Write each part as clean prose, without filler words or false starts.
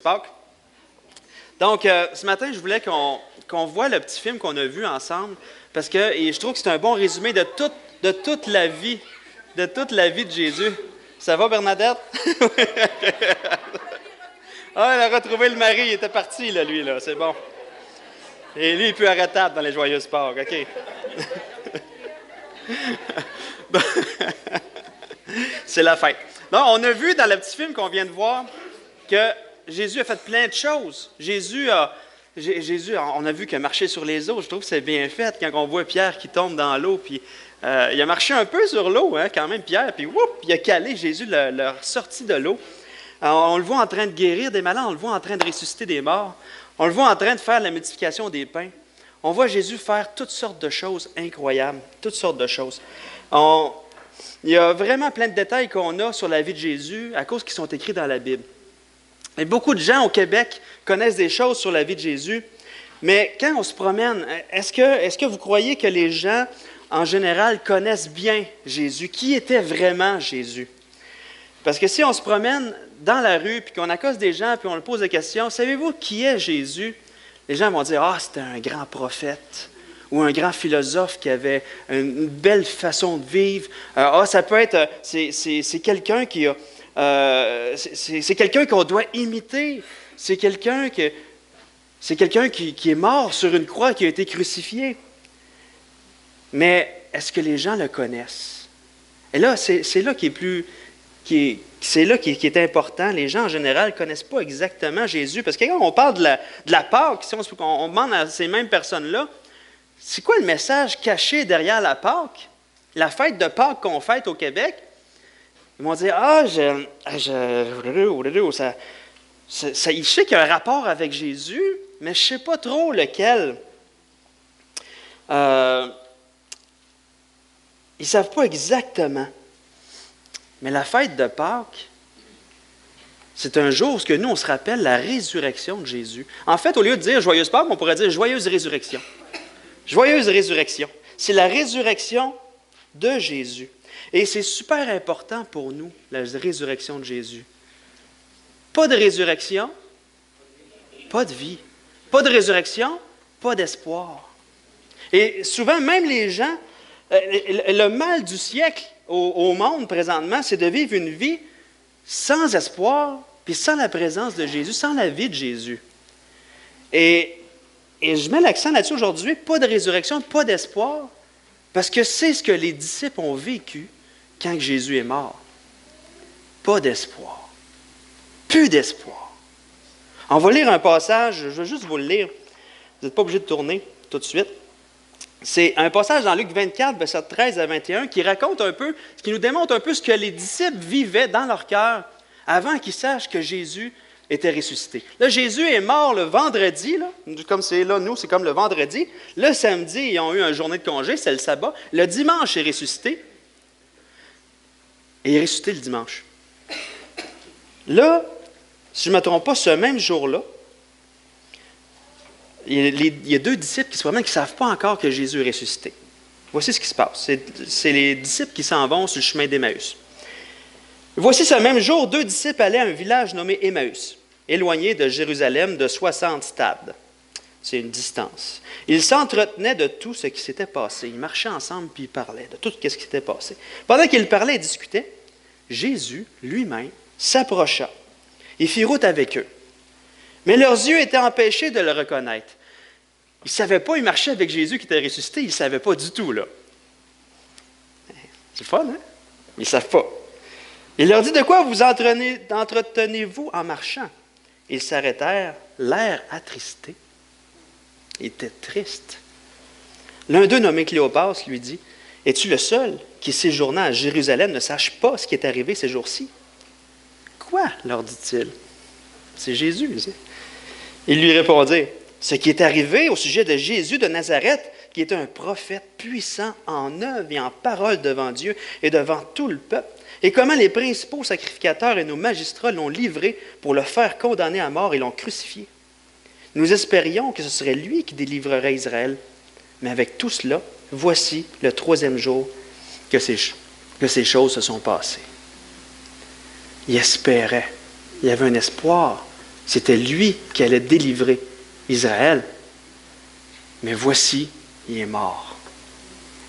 Pâques. Donc, ce matin, je voulais qu'on voit le petit film qu'on a vu ensemble, parce que je trouve que c'est un bon résumé de toute la vie, de Jésus. Ça va, Bernadette? Ah, elle a retrouvé le mari, il était parti, là, lui, là, c'est bon. Et lui, il est plus arrêtable dans les joyeuses Pâques, OK. C'est la fête. Donc, on a vu dans le petit film qu'on vient de voir que Jésus a fait plein de choses. Jésus, on a vu qu'il a marché sur les eaux. Je trouve que c'est bien fait quand on voit Pierre qui tombe dans l'eau. Puis, il a marché un peu sur l'eau, hein, quand même, Pierre. Puis, il a calé. Jésus l'a sorti de l'eau. On le voit en train de guérir des malades. On le voit en train de ressusciter des morts. On le voit en train de faire la multiplication des pains. On voit Jésus faire toutes sortes de choses incroyables. Toutes sortes de choses. Il y a vraiment plein de détails qu'on a sur la vie de Jésus à cause qu'ils sont écrits dans la Bible. Et beaucoup de gens au Québec connaissent des choses sur la vie de Jésus, mais quand on se promène, est-ce que vous croyez que les gens, en général, connaissent bien Jésus? Qui était vraiment Jésus? Parce que si on se promène dans la rue, puis qu'on accoste des gens, puis on leur pose des questions, savez-vous qui est Jésus? Les gens vont dire, « Ah, c'était un grand prophète », ou un grand philosophe qui avait une belle façon de vivre. Ça peut être, c'est quelqu'un qui a... c'est quelqu'un qu'on doit imiter. C'est quelqu'un qui est mort sur une croix, qui a été crucifié. Mais est-ce que les gens le connaissent? Et là, c'est là qui est important. Les gens, en général, ne connaissent pas exactement Jésus. Parce que quand on parle de la Pâque, si on demande à ces mêmes personnes-là, c'est quoi le message caché derrière la Pâque? La fête de Pâques qu'on fête au Québec? Ils vont dire, je sais qu'il y a un rapport avec Jésus, mais je ne sais pas trop lequel. Ils ne savent pas exactement. Mais la fête de Pâques, c'est un jour, ce que nous, on se rappelle, la résurrection de Jésus. En fait, au lieu de dire Joyeuse Pâques, on pourrait dire Joyeuse Résurrection. Joyeuse Résurrection. C'est la résurrection de Jésus. Et c'est super important pour nous, la résurrection de Jésus. Pas de résurrection, pas de vie. Pas de résurrection, pas d'espoir. Et souvent, même les gens, le mal du siècle au monde présentement, c'est de vivre une vie sans espoir, puis sans la présence de Jésus, sans la vie de Jésus. Et je mets l'accent là-dessus aujourd'hui, pas de résurrection, pas d'espoir, parce que c'est ce que les disciples ont vécu quand Jésus est mort. Pas d'espoir. Plus d'espoir. On va lire un passage, je vais juste vous le lire. Vous n'êtes pas obligé de tourner tout de suite. C'est un passage dans Luc 24, verset 13 à 21, qui raconte un peu, qui nous démontre un peu ce que les disciples vivaient dans leur cœur avant qu'ils sachent que Jésus était ressuscité. Là, Jésus est mort le vendredi, là, comme c'est là, nous, c'est comme le vendredi. Le samedi, ils ont eu une journée de congé, c'est le sabbat. Le dimanche, il est ressuscité. Et il est ressuscité le dimanche. Là, si je ne me trompe pas, ce même jour-là, il y a deux disciples qui se promènent qui ne savent pas encore que Jésus est ressuscité. Voici ce qui se passe. C'est les disciples qui s'en vont sur le chemin d'Emmaüs. Voici ce même jour, deux disciples allaient à un village nommé Emmaüs, éloigné de Jérusalem de 60 stades. C'est une distance. Ils s'entretenaient de tout ce qui s'était passé. Ils marchaient ensemble puis ils parlaient de tout ce qui s'était passé. Pendant qu'ils parlaient et discutaient, Jésus lui-même s'approcha et fit route avec eux. Mais leurs yeux étaient empêchés de le reconnaître. Ils ne savaient pas, ils marchaient avec Jésus qui était ressuscité, ils ne savaient pas du tout, là. C'est fun, hein? Ils ne savent pas. Il leur dit, « De quoi vous entretenez-vous en marchant? » Ils s'arrêtèrent, l'air attristé. Ils étaient tristes. L'un d'eux, nommé Cléopas, lui dit, « Es-tu le seul qui, séjournant à Jérusalem, ne sache pas ce qui est arrivé ces jours-ci? » « Quoi? » leur dit-il. C'est Jésus. Ils lui répondirent, « Ce qui est arrivé au sujet de Jésus de Nazareth, qui était un prophète puissant en œuvre et en parole devant Dieu et devant tout le peuple, et comment les principaux sacrificateurs et nos magistrats l'ont livré pour le faire condamner à mort et l'ont crucifié. Nous espérions que ce serait lui qui délivrerait Israël. Mais avec tout cela, voici le troisième jour que ces choses se sont passées. Il espérait. Il y avait un espoir C'était lui qui allait délivrer Israël. Mais voici, il est mort.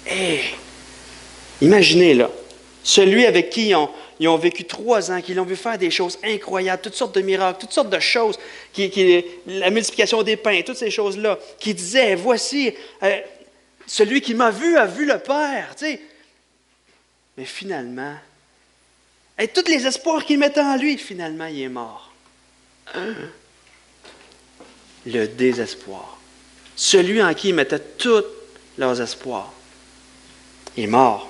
Hé! Imaginez là, celui avec qui ils ont vécu 3 ans, qui l'ont vu faire des choses incroyables, toutes sortes de miracles, toutes sortes de choses, la multiplication des pains, toutes ces choses-là, qui disait, voici, celui qui m'a vu a vu le Père. Tu sais. Mais finalement, tous les espoirs qu'il mettait en lui, finalement, il est mort. Le désespoir. Celui en qui ils mettaient tous leurs espoirs, il est mort.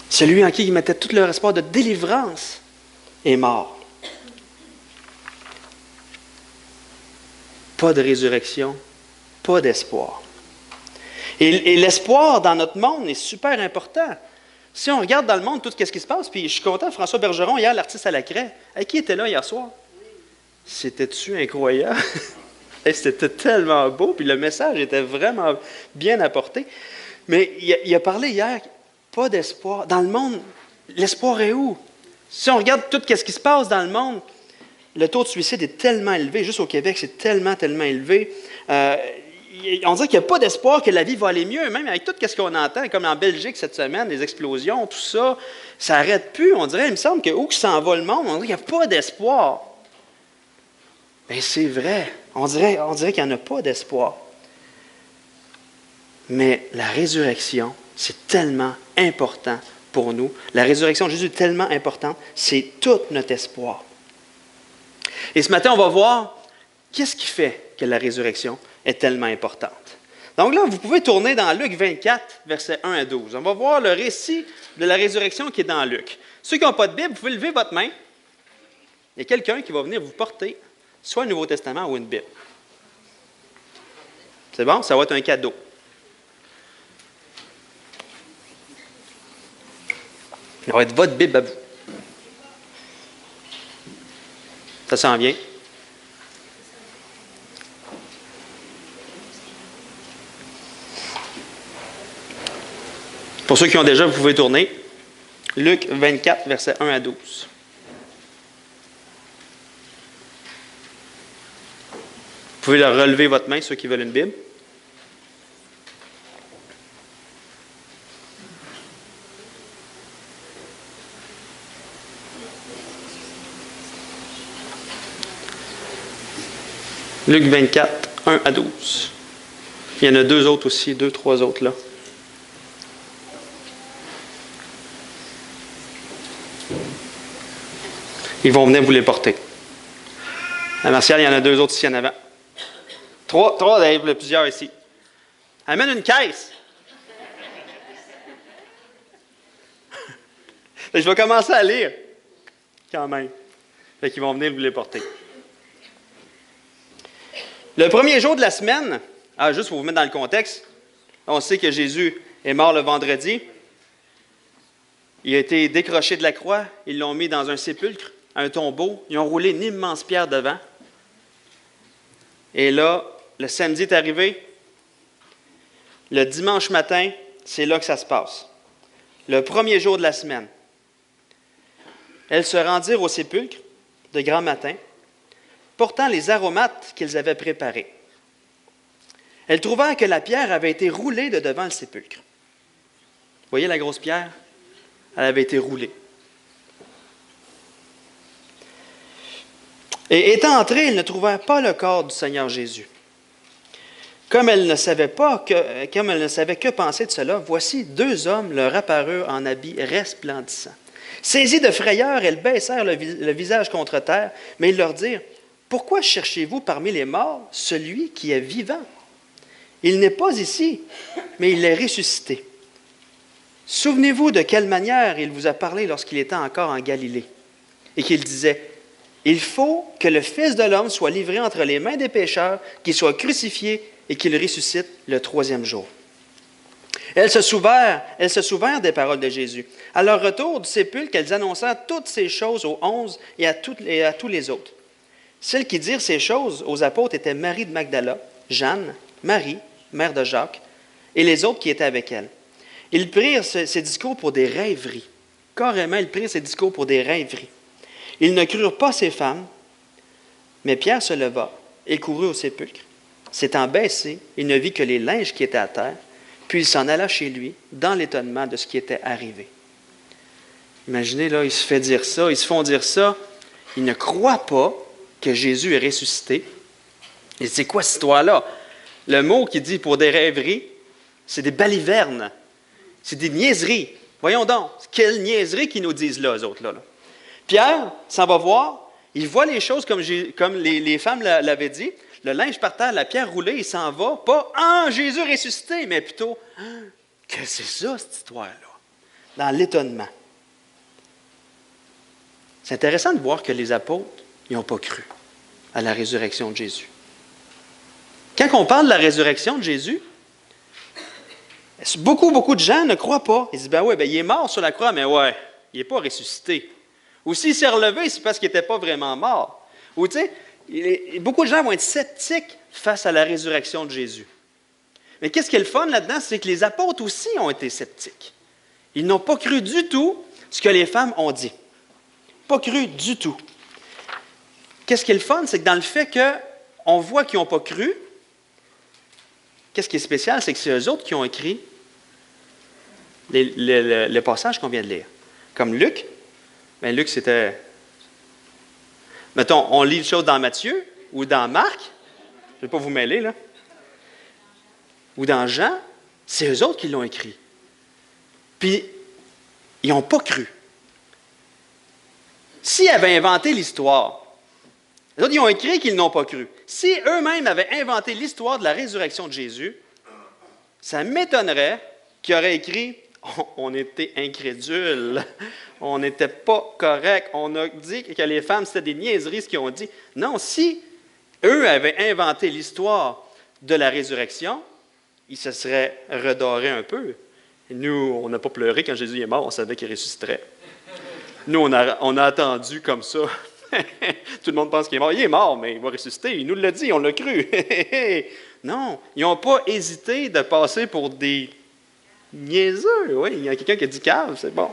Celui en qui ils mettaient tout leur espoir de délivrance est mort. Pas de résurrection, pas d'espoir. Et l'espoir dans notre monde est super important. Si on regarde dans le monde tout ce qui se passe, puis je suis content, François Bergeron, hier, l'artiste à la craie, qui était là hier soir? C'était-tu incroyable? C'était tellement beau, puis le message était vraiment bien apporté. Mais il a parlé hier, pas d'espoir. Dans le monde, l'espoir est où? Si on regarde tout ce qui se passe dans le monde, le taux de suicide est tellement élevé. Juste au Québec, c'est tellement élevé. On dirait qu'il n'y a pas d'espoir que la vie va aller mieux, même avec tout ce qu'on entend, comme en Belgique cette semaine, les explosions, tout ça, ça n'arrête plus. On dirait, il me semble que où que s'en va le monde, on dirait qu'il n'y a pas d'espoir. Bien, c'est vrai. On dirait qu'il n'y en a pas d'espoir. Mais la résurrection, c'est tellement important pour nous. La résurrection de Jésus est tellement importante, c'est tout notre espoir. Et ce matin, on va voir qu'est-ce qui fait que la résurrection est tellement importante. Donc là, vous pouvez tourner dans Luc 24, versets 1 à 12. On va voir le récit de la résurrection qui est dans Luc. Ceux qui n'ont pas de Bible, vous pouvez lever votre main. Il y a quelqu'un qui va venir vous porter soit le Nouveau Testament ou une Bible. C'est bon? Ça va être un cadeau. Ça va être votre Bible à vous. Ça s'en vient. Pour ceux qui ont déjà, vous pouvez tourner. Luc 24, versets 1 à 12. Vous pouvez leur relever votre main, ceux qui veulent une Bible. Luc 24, 1 à 12. Il y en a 2 autres aussi, 2, 3 autres là. Ils vont venir vous les porter. À Martial, il y en a 2 autres ici en avant. 3, Dave, plusieurs ici. Amène une caisse. Je vais commencer à lire, quand même. Fait qu'ils vont venir vous les porter. Le premier jour de la semaine, juste pour vous mettre dans le contexte, on sait que Jésus est mort le vendredi. Il a été décroché de la croix. Ils l'ont mis dans un sépulcre, un tombeau. Ils ont roulé une immense pierre devant. Et là, le samedi est arrivé. Le dimanche matin, c'est là que ça se passe. Le premier jour de la semaine. Elles se rendirent au sépulcre de grand matin, portant les aromates qu'ils avaient préparés. Elles trouvèrent que la pierre avait été roulée de devant le sépulcre. Vous voyez la grosse pierre? Elle avait été roulée. Et étant entrées, elles ne trouvèrent pas le corps du Seigneur Jésus. Comme elles ne savaient que penser de cela, voici 2 hommes leur apparurent en habits resplendissants. Saisies de frayeur, elles baissèrent le visage contre terre, mais ils leur dirent, « Pourquoi cherchez-vous parmi les morts celui qui est vivant? Il n'est pas ici, mais il est ressuscité. Souvenez-vous de quelle manière il vous a parlé lorsqu'il était encore en Galilée, et qu'il disait, « Il faut que le Fils de l'homme soit livré entre les mains des pécheurs, qu'il soit crucifié et qu'il ressuscite le 3e jour. » Elles se souvinrent des paroles de Jésus. À leur retour du sépulcre, elles annoncèrent toutes ces choses aux 11 et à tous les autres. Celles qui dirent ces choses aux apôtres étaient Marie de Magdala, Jeanne, Marie, mère de Jacques, et les autres qui étaient avec elle. Ils prirent ces discours pour des rêveries. Carrément, ils prirent ces discours pour des rêveries. Ils ne crurent pas ces femmes, mais Pierre se leva et courut au sépulcre. S'étant baissé, il ne vit que les linges qui étaient à terre, puis il s'en alla chez lui, dans l'étonnement de ce qui était arrivé. Imaginez, là, il se fait dire ça, ils se font dire ça. Ils ne croient pas que Jésus est ressuscité. Et c'est quoi cette histoire-là? Le mot qui dit pour des rêveries, c'est des balivernes. C'est des niaiseries. Voyons donc, quelle niaiserie qu'ils nous disent là, eux autres. Là. Pierre s'en va voir, il voit les choses comme les femmes l'avaient dit. Le linge par terre, la pierre roulée, il s'en va. Pas « Ah, Jésus ressuscité », mais plutôt « Ah, que c'est ça, cette histoire-là? » Dans l'étonnement. C'est intéressant de voir que les apôtres, ils n'ont pas cru à la résurrection de Jésus. Quand on parle de la résurrection de Jésus, beaucoup de gens ne croient pas. Ils disent, il est mort sur la croix, mais il n'est pas ressuscité. Ou s'il s'est relevé, c'est parce qu'il n'était pas vraiment mort. Ou tu sais, beaucoup de gens vont être sceptiques face à la résurrection de Jésus. Mais qu'est-ce qui est le fun là-dedans? C'est que les apôtres aussi ont été sceptiques. Ils n'ont pas cru du tout ce que les femmes ont dit. Pas cru du tout. Qu'est-ce qui est le fun? C'est que dans le fait qu'on voit qu'ils n'ont pas cru, qu'est-ce qui est spécial? C'est que c'est eux autres qui ont écrit le passage qu'on vient de lire. Comme Luc. Bien, Luc, c'était... Mettons, on lit les choses dans Matthieu ou dans Marc. Je ne vais pas vous mêler, là. Ou dans Jean. C'est eux autres qui l'ont écrit. Puis, ils n'ont pas cru. S'ils avaient inventé l'histoire, les autres, ils ont écrit qu'ils n'ont pas cru. Si eux-mêmes avaient inventé l'histoire de la résurrection de Jésus, ça m'étonnerait qu'ils auraient écrit « On était incrédules, on n'était pas corrects, on a dit que les femmes, c'était des niaiseries ce qu'ils ont dit. » Non, si eux avaient inventé l'histoire de la résurrection, ils se seraient redorés un peu. Et nous, on n'a pas pleuré quand Jésus est mort, on savait qu'il ressusciterait. Nous, on a attendu comme ça. Tout le monde pense qu'il est mort. Il est mort, mais il va ressusciter. Il nous l'a dit, on l'a cru. Non, ils n'ont pas hésité de passer pour des niaiseux. Oui, il y a quelqu'un qui a dit cave, c'est bon.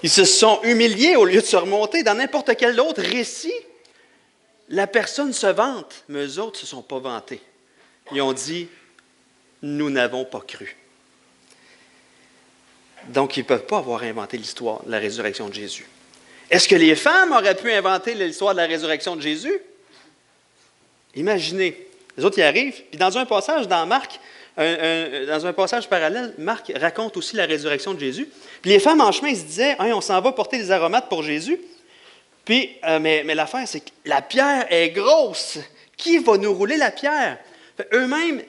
Ils se sont humiliés au lieu de se remonter. Dans n'importe quel autre récit, la personne se vante, mais eux autres ne se sont pas vantés. Ils ont dit, nous n'avons pas cru. Donc, ils ne peuvent pas avoir inventé l'histoire de la résurrection de Jésus. Est-ce que les femmes auraient pu inventer l'histoire de la résurrection de Jésus? Imaginez. Les autres y arrivent. Puis dans un passage dans Marc, dans un passage parallèle, Marc raconte aussi la résurrection de Jésus. Puis les femmes en chemin, ils se disaient, on s'en va porter des aromates pour Jésus. Puis, mais l'affaire, c'est que la pierre est grosse. Qui va nous rouler la pierre? Elles-mêmes,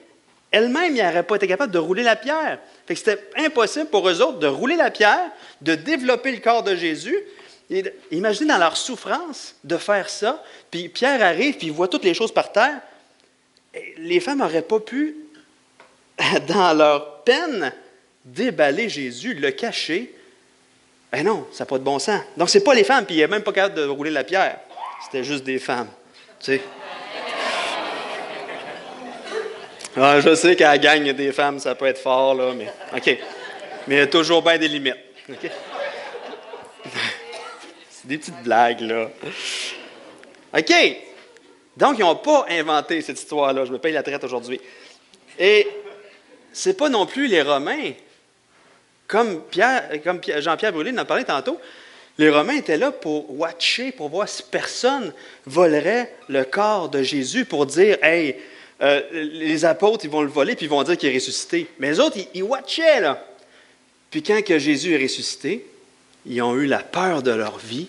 ils n'auraient pas été capables de rouler la pierre. Fait que c'était impossible pour eux autres de rouler la pierre, de développer le corps de Jésus. Et imaginez dans leur souffrance de faire ça. Puis Pierre arrive, puis il voit toutes les choses par terre. Et les femmes n'auraient pas pu, dans leur peine, déballer Jésus, le cacher. Ben non, ça n'a pas de bon sens. Donc, ce n'est pas les femmes, puis il n'est même pas capable de rouler la pierre. C'était juste des femmes. Tu sais. Ah, je sais qu'à la gang, il y a des femmes, ça peut être fort, là, mais OK. Mais il y a toujours bien des limites. OK? C'est des petites blagues, là. OK. Donc, ils n'ont pas inventé cette histoire-là. Je me paye la traite aujourd'hui. Et ce n'est pas non plus les Romains. Comme Jean-Pierre Brûlé en a parlé tantôt, les Romains étaient là pour watcher, pour voir si personne volerait le corps de Jésus pour dire « Hey, les apôtres, ils vont le voler, puis ils vont dire qu'il est ressuscité. » Mais les autres, ils watchaient, là. Puis quand que Jésus est ressuscité, ils ont eu la peur de leur vie.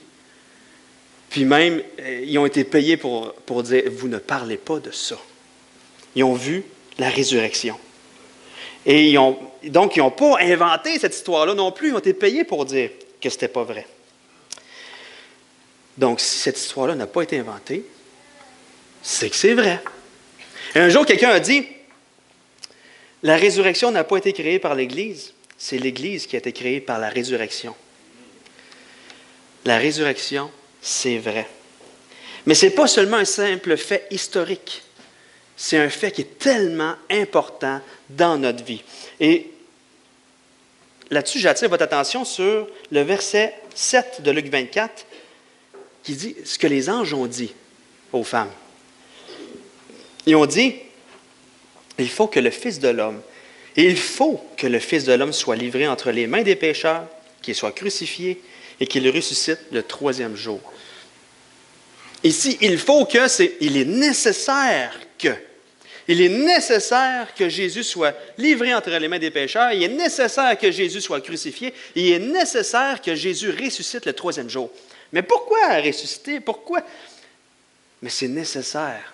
Puis même, ils ont été payés pour dire, vous ne parlez pas de ça. Ils ont vu la résurrection. Et donc, ils n'ont pas inventé cette histoire-là non plus. Ils ont été payés pour dire que ce n'était pas vrai. Donc, si cette histoire-là n'a pas été inventée, c'est que c'est vrai. Et un jour, quelqu'un a dit, la résurrection n'a pas été créée par l'Église, c'est l'Église qui a été créée par la résurrection. La résurrection, c'est vrai. Mais ce n'est pas seulement un simple fait historique. C'est un fait qui est tellement important dans notre vie. Et là-dessus, j'attire votre attention sur le verset 7 de Luc 24, qui dit ce que les anges ont dit aux femmes. Ils ont dit, il faut que le Fils de l'homme, et il faut que le Fils de l'homme soit livré entre les mains des pécheurs, qu'il soit crucifié et qu'il ressuscite le 3e jour. Ici, il est nécessaire que Jésus soit livré entre les mains des pécheurs, il est nécessaire que Jésus soit crucifié, il est nécessaire que Jésus ressuscite le 3e jour. Mais pourquoi ressusciter? Pourquoi? Mais c'est nécessaire.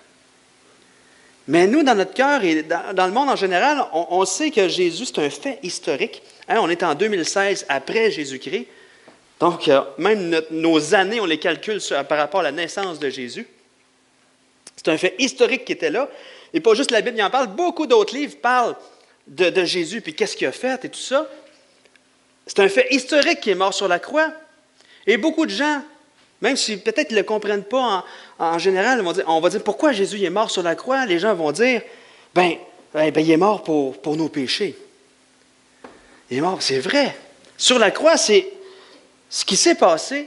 Mais nous, dans notre cœur et dans le monde en général, on sait que Jésus, c'est un fait historique. On est en 2016 après Jésus-Christ. Donc, même nos années, on les calcule par rapport à la naissance de Jésus. C'est un fait historique qui était là. Et pas juste la Bible qui en parle. Beaucoup d'autres livres parlent de Jésus, puis qu'est-ce qu'il a fait et tout ça. C'est un fait historique qui est mort sur la croix. Et beaucoup de gens, même si peut-être ils ne le comprennent pas en général, on va dire pourquoi Jésus est mort sur la croix. Les gens vont dire, il est mort pour nos péchés. Il est mort, c'est vrai. Sur la croix, ce qui s'est passé,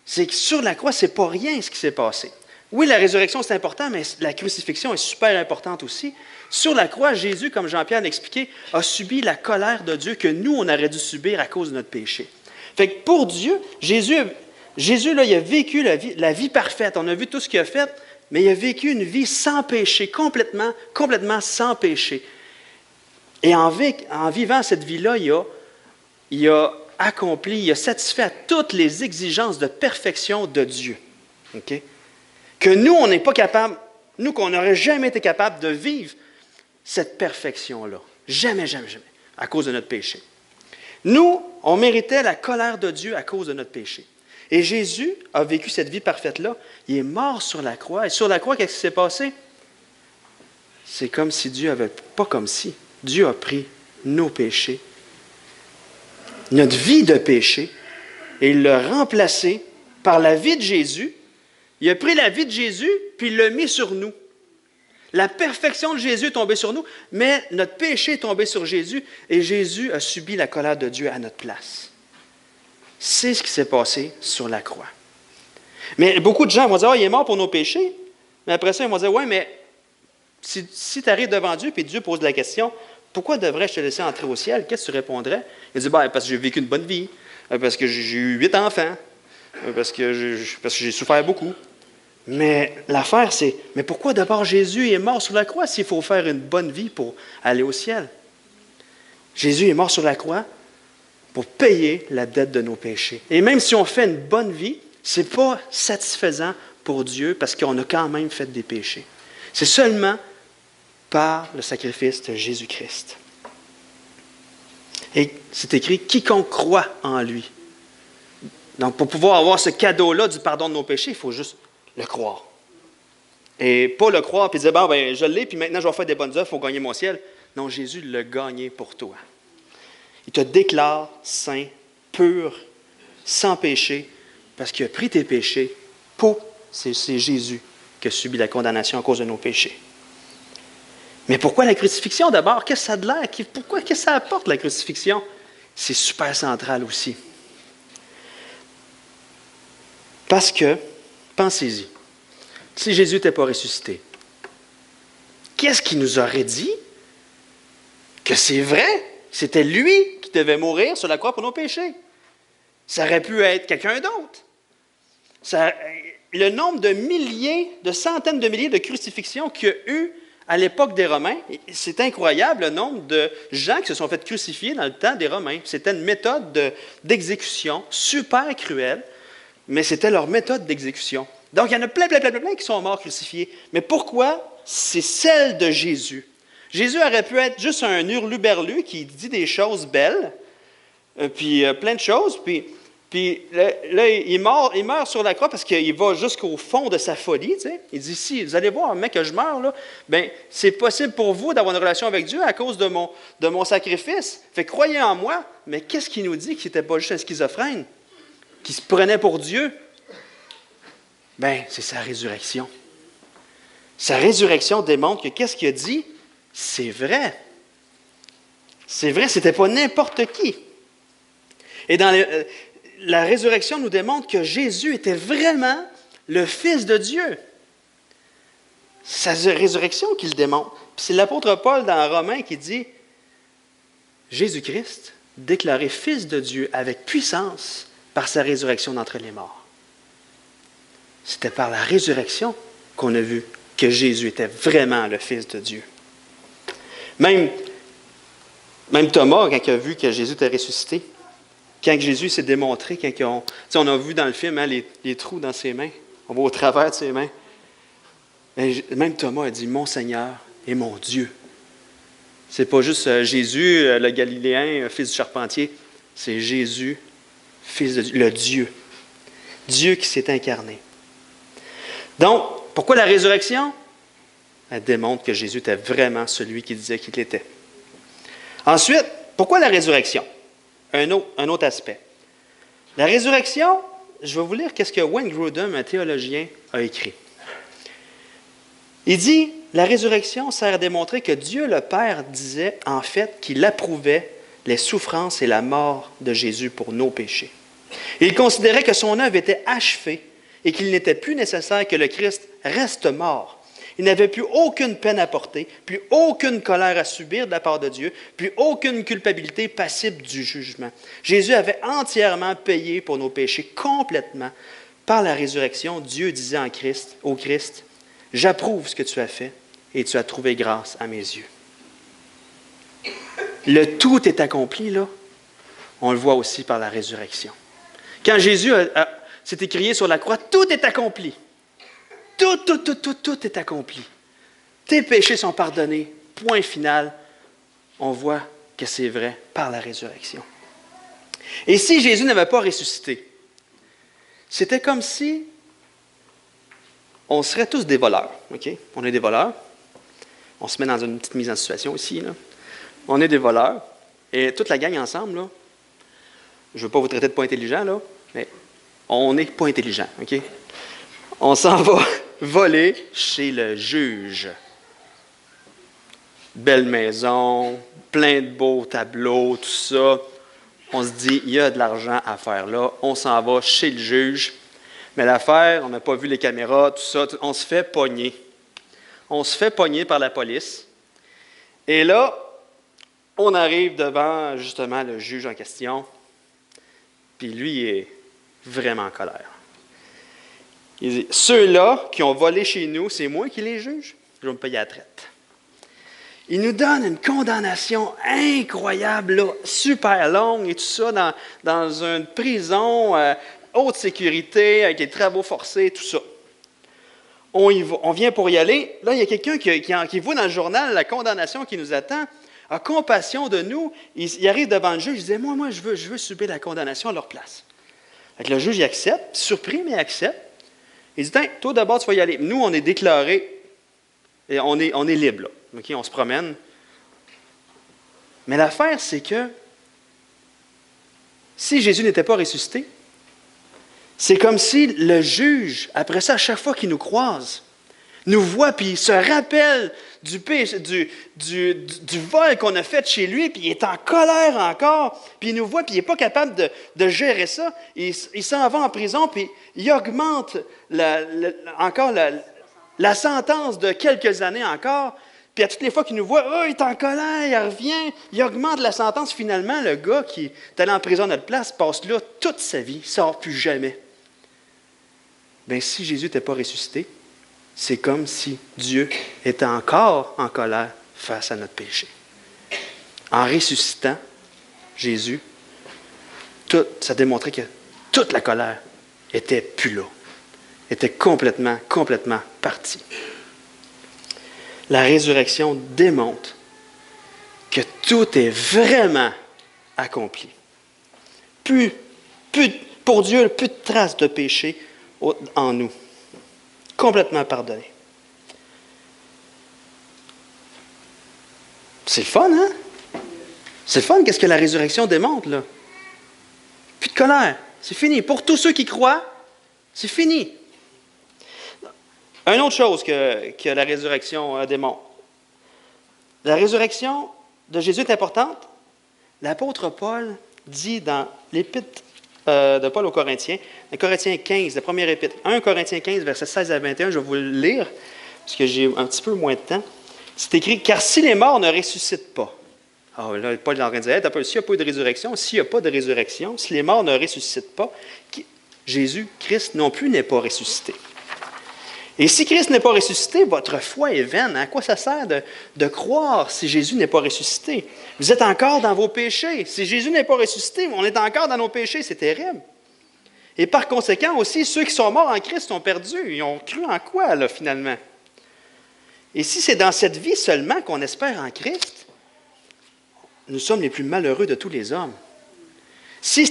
c'est que sur la croix, c'est pas rien ce qui s'est passé. Oui, la résurrection, c'est important, mais la crucifixion est super importante aussi. Sur la croix, Jésus, comme Jean-Pierre l'a expliqué, a subi la colère de Dieu que nous, on aurait dû subir à cause de notre péché. Fait que pour Dieu, Jésus là, il a vécu la vie parfaite. On a vu tout ce qu'il a fait, mais il a vécu une vie sans péché, complètement sans péché. Et en vivant cette vie-là, il a accompli, il a satisfait à toutes les exigences de perfection de Dieu. Okay? Que nous, on n'est pas capable, nous, qu'on n'aurait jamais été capable de vivre cette perfection-là. Jamais, jamais, jamais, à cause de notre péché. Nous, on méritait la colère de Dieu à cause de notre péché. Et Jésus a vécu cette vie parfaite-là. Il est mort sur la croix. Et sur la croix, qu'est-ce qui s'est passé? C'est comme si Dieu avait... Pas comme si. Dieu a pris nos péchés, notre vie de péché, et il l'a remplacé par la vie de Jésus. Il a pris la vie de Jésus, puis il l'a mis sur nous. La perfection de Jésus est tombée sur nous, mais notre péché est tombé sur Jésus, et Jésus a subi la colère de Dieu à notre place. C'est ce qui s'est passé sur la croix. Mais beaucoup de gens vont dire, il est mort pour nos péchés. Mais après ça, ils vont dire, mais si tu arrives devant Dieu, puis Dieu pose la question, pourquoi devrais-je te laisser entrer au ciel? Qu'est-ce que tu répondrais? Il dit, parce que j'ai vécu une bonne vie, parce que j'ai eu 8 enfants, parce que j'ai souffert beaucoup. Mais l'affaire, c'est, mais pourquoi d'abord Jésus est mort sur la croix s'il faut faire une bonne vie pour aller au ciel? Jésus est mort sur la croix pour payer la dette de nos péchés. Et même si on fait une bonne vie, ce n'est pas satisfaisant pour Dieu parce qu'on a quand même fait des péchés. C'est seulement par le sacrifice de Jésus-Christ. Et c'est écrit, quiconque croit en lui. Donc, pour pouvoir avoir ce cadeau-là du pardon de nos péchés, il faut juste le croire. Et pas le croire puis dire, je l'ai, puis maintenant je vais faire des bonnes œuvres, il faut gagner mon ciel. Non, Jésus l'a gagné pour toi. Il te déclare saint, pur, sans péché, parce qu'il a pris tes péchés. C'est Jésus qui a subi la condamnation à cause de nos péchés. Mais pourquoi la crucifixion d'abord? Qu'est-ce que ça a de l'air? Qu'est-ce que ça apporte la crucifixion? C'est super central aussi. Parce que, pensez-y, si Jésus n'était pas ressuscité, qu'est-ce qu'il nous aurait dit? Que c'est vrai, c'était lui qui devait mourir sur la croix pour nos péchés. Ça aurait pu être quelqu'un d'autre. Le nombre de milliers, de centaines de milliers de crucifixions qu'il y a eu à l'époque des Romains, c'est incroyable le nombre de gens qui se sont fait crucifier dans le temps des Romains. C'était une méthode d'exécution super cruelle, mais c'était leur méthode d'exécution. Donc, il y en a plein qui sont morts crucifiés. Mais pourquoi? C'est celle de Jésus. Jésus aurait pu être juste un hurluberlu qui dit des choses belles, puis plein de choses, puis là, il meurt sur la croix parce qu'il va jusqu'au fond de sa folie. Tu sais. Il dit, si vous allez voir, mec, que je meurs, là, c'est possible pour vous d'avoir une relation avec Dieu à cause de mon sacrifice. Fait croyez en moi. Mais qu'est-ce qu'il nous dit qu'il n'était pas juste un schizophrène, qui se prenait pour Dieu? C'est sa résurrection. Sa résurrection démontre que qu'est-ce qu'il a dit? C'est vrai. C'est vrai, c'était pas n'importe qui. Et dans la résurrection nous démontre que Jésus était vraiment le Fils de Dieu. C'est sa résurrection qui le démontre. Puis c'est l'apôtre Paul dans Romains qui dit Jésus-Christ, déclaré Fils de Dieu avec puissance par sa résurrection d'entre les morts. C'était par la résurrection qu'on a vu que Jésus était vraiment le Fils de Dieu. Même Thomas, quand il a vu que Jésus était ressuscité, quand Jésus s'est démontré, on a vu dans le film les trous dans ses mains, on voit au travers de ses mains. Même Thomas a dit « Mon Seigneur et mon Dieu ». Ce n'est pas juste Jésus, le Galiléen, fils du charpentier, c'est Jésus, Fils de Dieu, le Dieu. Dieu qui s'est incarné. Donc, pourquoi la résurrection? Elle démontre que Jésus était vraiment celui qui disait qu'il était. Ensuite, pourquoi la résurrection? Un autre aspect. La résurrection, je vais vous lire ce que Wayne Grudem, un théologien, a écrit. Il dit, la résurrection sert à démontrer que Dieu le Père disait en fait qu'il approuvait les souffrances et la mort de Jésus pour nos péchés. Il considérait que son œuvre était achevée et qu'il n'était plus nécessaire que le Christ reste mort. Il n'avait plus aucune peine à porter, plus aucune colère à subir de la part de Dieu, plus aucune culpabilité passible du jugement. Jésus avait entièrement payé pour nos péchés complètement. Par la résurrection, Dieu disait au Christ, « J'approuve ce que tu as fait et tu as trouvé grâce à mes yeux. » Le tout est accompli, là. On le voit aussi par la résurrection. Quand Jésus s'est écrié sur la croix, tout est accompli. Tout est accompli. Tes péchés sont pardonnés. Point final. On voit que c'est vrai par la résurrection. Et si Jésus n'avait pas ressuscité, c'était comme si on serait tous des voleurs. Okay? On est des voleurs. On se met dans une petite mise en situation ici. Là. On est des voleurs. Et toute la gang ensemble, là, je ne veux pas vous traiter de pas intelligent, là, mais on n'est pas intelligent. Okay? On s'en va voler chez le juge. Belle maison, plein de beaux tableaux, tout ça. On se dit, il y a de l'argent à faire là. On s'en va chez le juge. Mais l'affaire, on n'a pas vu les caméras, tout ça. On se fait pogner. On se fait pogner par la police. Et là, on arrive devant, justement, le juge en question. Puis lui, il est vraiment en colère. Il dit, ceux-là qui ont volé chez nous, c'est moi qui les juge. Je vais me payer la traite. Il nous donne une condamnation incroyable, là, super longue et tout ça, dans une prison, haute sécurité, avec des travaux forcés, tout ça. On vient pour y aller. Là, il y a quelqu'un qui voit dans le journal la condamnation qui nous attend, a compassion de nous. Il arrive devant le juge, il dit, moi, je veux subir la condamnation à leur place. Fait que le juge, il accepte, surpris, mais il accepte. Il dit, toi d'abord, tu vas y aller. Nous, on est déclarés, et on est libre, là. Okay, on se promène. Mais l'affaire, c'est que si Jésus n'était pas ressuscité, c'est comme si le juge, après ça, à chaque fois qu'il nous croise, nous voit, puis il se rappelle du vol qu'on a fait chez lui, puis il est en colère encore, puis il nous voit, puis il n'est pas capable de gérer ça. Il s'en va en prison, puis il augmente encore la sentence de quelques années encore. Puis à toutes les fois qu'il nous voit, il est en colère, il revient, il augmente la sentence. Finalement, le gars qui est allé en prison à notre place passe là toute sa vie, il ne sort plus jamais. Bien, si Jésus n'était pas ressuscité, c'est comme si Dieu était encore en colère face à notre péché. En ressuscitant Jésus, ça démontrait que toute la colère était plus là, était complètement partie. La résurrection démontre que tout est vraiment accompli. Pour Dieu, plus de traces de péché en nous. Complètement pardonné. C'est le fun, hein? C'est le fun, qu'est-ce que la résurrection démontre, là? Plus de colère. C'est fini. Pour tous ceux qui croient, c'est fini. Une autre chose que la résurrection démontre. La résurrection de Jésus est importante. L'apôtre Paul dit dans l'Épître de Paul aux Corinthiens. Corinthiens 15, la première épître. 1 Corinthiens 15, versets 16 à 21, je vais vous le lire, parce que j'ai un petit peu moins de temps. C'est écrit, « Car si les morts ne ressuscitent pas, » alors là, Paul est en train de dire, hey, s'il n'y a pas eu de résurrection, s'il n'y a pas de résurrection, si les morts ne ressuscitent pas, Jésus, Christ non plus n'est pas ressuscité. Et si Christ n'est pas ressuscité, votre foi est vaine. À quoi ça sert de croire si Jésus n'est pas ressuscité? Vous êtes encore dans vos péchés. Si Jésus n'est pas ressuscité, on est encore dans nos péchés. C'est terrible. Et par conséquent aussi, ceux qui sont morts en Christ sont perdus. Ils ont cru en quoi, là, finalement? Et si c'est dans cette vie seulement qu'on espère en Christ, nous sommes les plus malheureux de tous les hommes. Si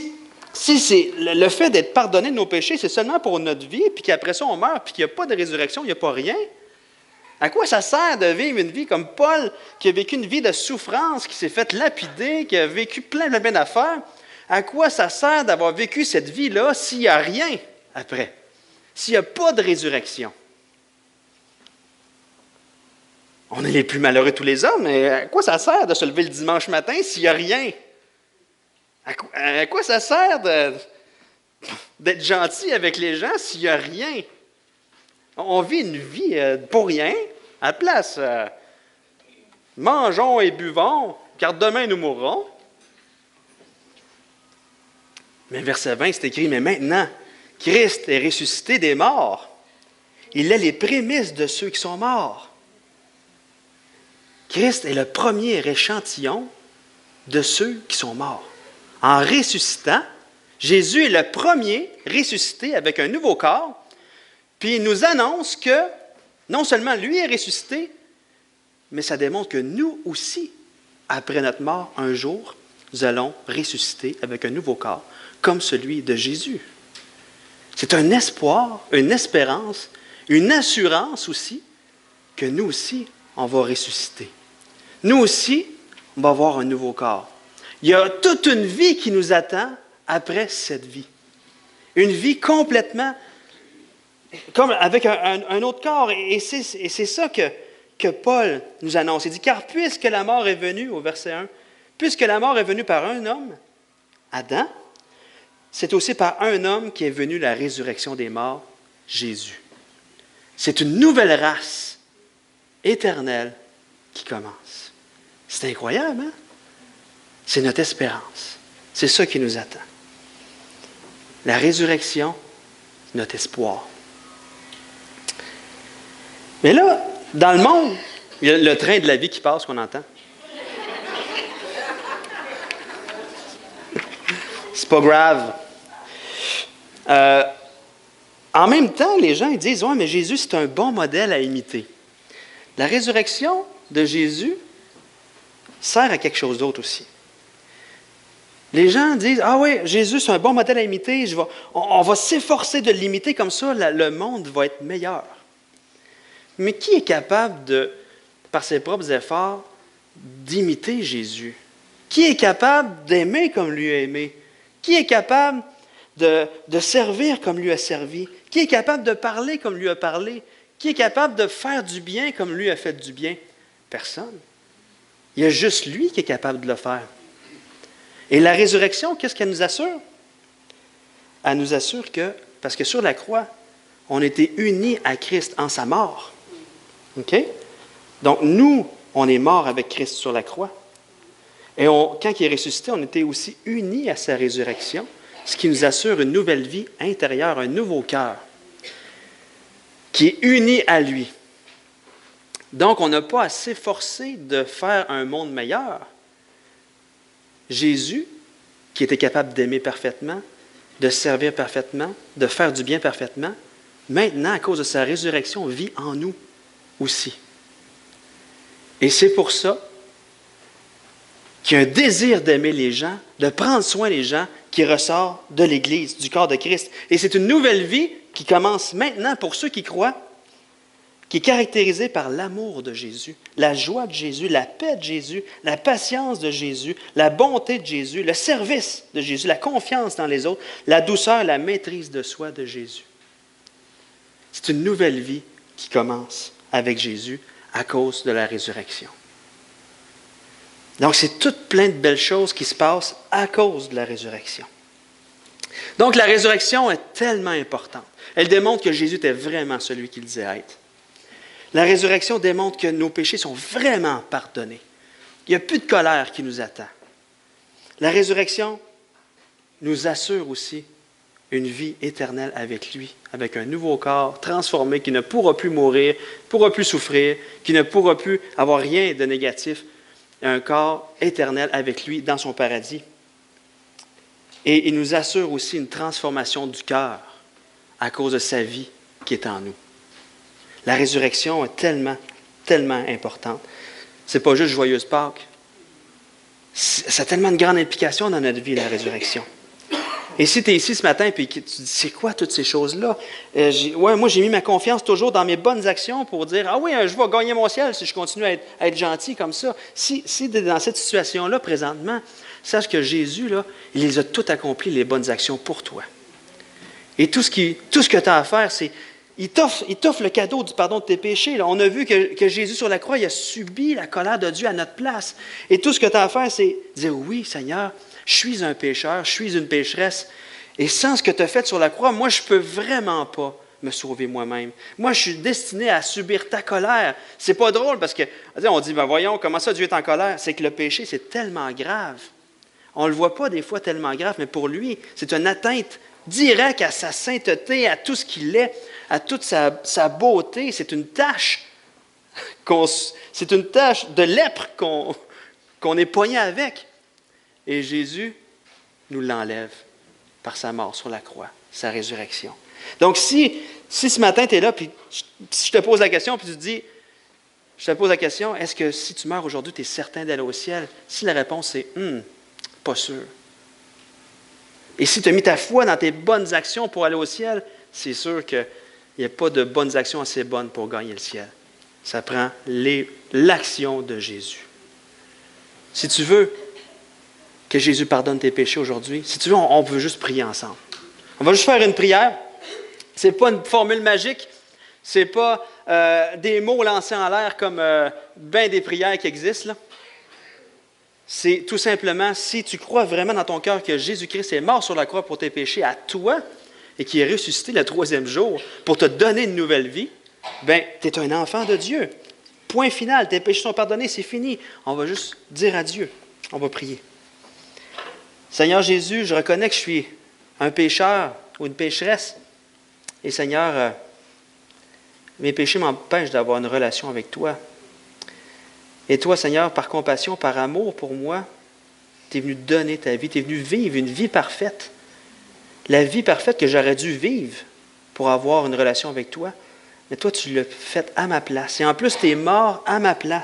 c'est le fait d'être pardonné de nos péchés, c'est seulement pour notre vie, puis qu'après ça, on meurt, puis qu'il n'y a pas de résurrection, il n'y a pas rien, à quoi ça sert de vivre une vie comme Paul, qui a vécu une vie de souffrance, qui s'est fait lapider, qui a vécu plein d'affaires? À quoi ça sert d'avoir vécu cette vie-là s'il n'y a rien après? S'il n'y a pas de résurrection? On est les plus malheureux de tous les hommes, mais à quoi ça sert de se lever le dimanche matin s'il n'y a rien? À quoi ça sert d'être gentil avec les gens s'il n'y a rien? On vit une vie pour rien, à la place. Mangeons et buvons, car demain nous mourrons. Mais verset 20, c'est écrit, « Mais maintenant, Christ est ressuscité des morts. Il est les prémices de ceux qui sont morts. » Christ est le premier échantillon de ceux qui sont morts. En ressuscitant, Jésus est le premier ressuscité avec un nouveau corps, puis il nous annonce que non seulement lui est ressuscité, mais ça démontre que nous aussi, après notre mort, un jour, nous allons ressusciter avec un nouveau corps, comme celui de Jésus. C'est un espoir, une espérance, une assurance aussi, que nous aussi, on va ressusciter. Nous aussi, on va avoir un nouveau corps. Il y a toute une vie qui nous attend après cette vie. Une vie complètement, comme avec un autre corps. Et c'est ça que Paul nous annonce. Il dit, « Car puisque la mort est venue, au verset 1, puisque la mort est venue par un homme, Adam, c'est aussi par un homme qui est venu la résurrection des morts, Jésus. » C'est une nouvelle race éternelle qui commence. C'est incroyable, hein? C'est notre espérance. C'est ça qui nous attend. La résurrection, notre espoir. Mais là, dans le monde, il y a le train de la vie qui passe qu'on entend. C'est pas grave. En même temps, les gens ils disent « Ouais, mais Jésus, c'est un bon modèle à imiter. » La résurrection de Jésus sert à quelque chose d'autre aussi. Les gens disent « Ah oui, Jésus, c'est un bon modèle à imiter. On va s'efforcer de l'imiter, comme ça, le monde va être meilleur. » Mais qui est capable, par ses propres efforts, d'imiter Jésus? Qui est capable d'aimer comme lui a aimé? Qui est capable de servir comme lui a servi? Qui est capable de parler comme lui a parlé? Qui est capable de faire du bien comme lui a fait du bien? Personne. Il y a juste lui qui est capable de le faire. Et la résurrection, qu'est-ce qu'elle nous assure? Elle nous assure que, parce que sur la croix, on était unis à Christ en sa mort. OK? Donc, nous, on est morts avec Christ sur la croix. Et quand il est ressuscité, on était aussi unis à sa résurrection, ce qui nous assure une nouvelle vie intérieure, un nouveau cœur, qui est uni à lui. Donc, on n'a pas à s'efforcer de faire un monde meilleur. Jésus, qui était capable d'aimer parfaitement, de servir parfaitement, de faire du bien parfaitement, maintenant, à cause de sa résurrection, vit en nous aussi. Et c'est pour ça qu'il y a un désir d'aimer les gens, de prendre soin des gens qui ressort de l'Église, du corps de Christ. Et c'est une nouvelle vie qui commence maintenant pour ceux qui croient, qui est caractérisée par l'amour de Jésus, la joie de Jésus, la paix de Jésus, la patience de Jésus, la bonté de Jésus, le service de Jésus, la confiance dans les autres, la douceur, la maîtrise de soi de Jésus. C'est une nouvelle vie qui commence avec Jésus à cause de la résurrection. Donc, c'est tout plein de belles choses qui se passent à cause de la résurrection. Donc, la résurrection est tellement importante. Elle démontre que Jésus était vraiment celui qu'il disait être. La résurrection démontre que nos péchés sont vraiment pardonnés. Il n'y a plus de colère qui nous attend. La résurrection nous assure aussi une vie éternelle avec lui, avec un nouveau corps transformé qui ne pourra plus mourir, ne pourra plus souffrir, qui ne pourra plus avoir rien de négatif. Un corps éternel avec lui dans son paradis. Et il nous assure aussi une transformation du cœur à cause de sa vie qui est en nous. La résurrection est tellement, tellement importante. Ce n'est pas juste joyeuse Pâques. Ça a tellement de grandes implications dans notre vie, la résurrection. Et si tu es ici ce matin et que tu dis, c'est quoi toutes ces choses-là? Moi, j'ai mis ma confiance toujours dans mes bonnes actions pour dire, ah oui, je vais gagner mon ciel si je continue à être gentil comme ça. Si tu es dans cette situation-là présentement, sache que Jésus, là, il les a toutes accomplies, les bonnes actions pour toi. Et tout ce que tu as à faire, c'est, il t'offre le cadeau du pardon de tes péchés. Là. On a vu que Jésus sur la croix, il a subi la colère de Dieu à notre place. Et tout ce que tu as à faire, c'est dire, oui, Seigneur, je suis un pécheur, je suis une pécheresse. Et sans ce que tu as fait sur la croix, moi, je ne peux vraiment pas me sauver moi-même. Moi, je suis destiné à subir ta colère. C'est pas drôle parce que, on dit, ben voyons, comment ça Dieu est en colère? C'est que le péché, c'est tellement grave. On ne le voit pas des fois tellement grave, mais pour lui, c'est une atteinte directe à sa sainteté, à tout ce qu'il est, à toute sa beauté. C'est une tache, c'est une tache de lèpre qu'on est poigné avec. Et Jésus nous l'enlève par sa mort sur la croix, sa résurrection. Donc, si ce matin, tu es là, puis si je te pose la question, puis tu te dis, je te pose la question, est-ce que si tu meurs aujourd'hui, tu es certain d'aller au ciel? Si la réponse c'est, pas sûr. Et si tu as mis ta foi dans tes bonnes actions pour aller au ciel, c'est sûr qu'il n'y a pas de bonnes actions assez bonnes pour gagner le ciel. Ça prend l'action de Jésus. Si tu veux que Jésus pardonne tes péchés aujourd'hui, si tu veux, on veut juste prier ensemble. On va juste faire une prière. Ce n'est pas une formule magique. Ce n'est pas des mots lancés en l'air comme bien des prières qui existent. Là. C'est tout simplement, si tu crois vraiment dans ton cœur que Jésus-Christ est mort sur la croix pour tes péchés à toi et qu'il est ressuscité le 3e jour pour te donner une nouvelle vie, bien, tu es un enfant de Dieu. Point final, tes péchés sont pardonnés, c'est fini. On va juste dire adieu. On va prier. Seigneur Jésus, je reconnais que je suis un pécheur ou une pécheresse. Et Seigneur, mes péchés m'empêchent d'avoir une relation avec toi. Et toi, Seigneur, par compassion, par amour pour moi, tu es venu donner ta vie, tu es venu vivre une vie parfaite. La vie parfaite que j'aurais dû vivre pour avoir une relation avec toi. Mais toi, tu l'as faite à ma place. Et en plus, tu es mort à ma place.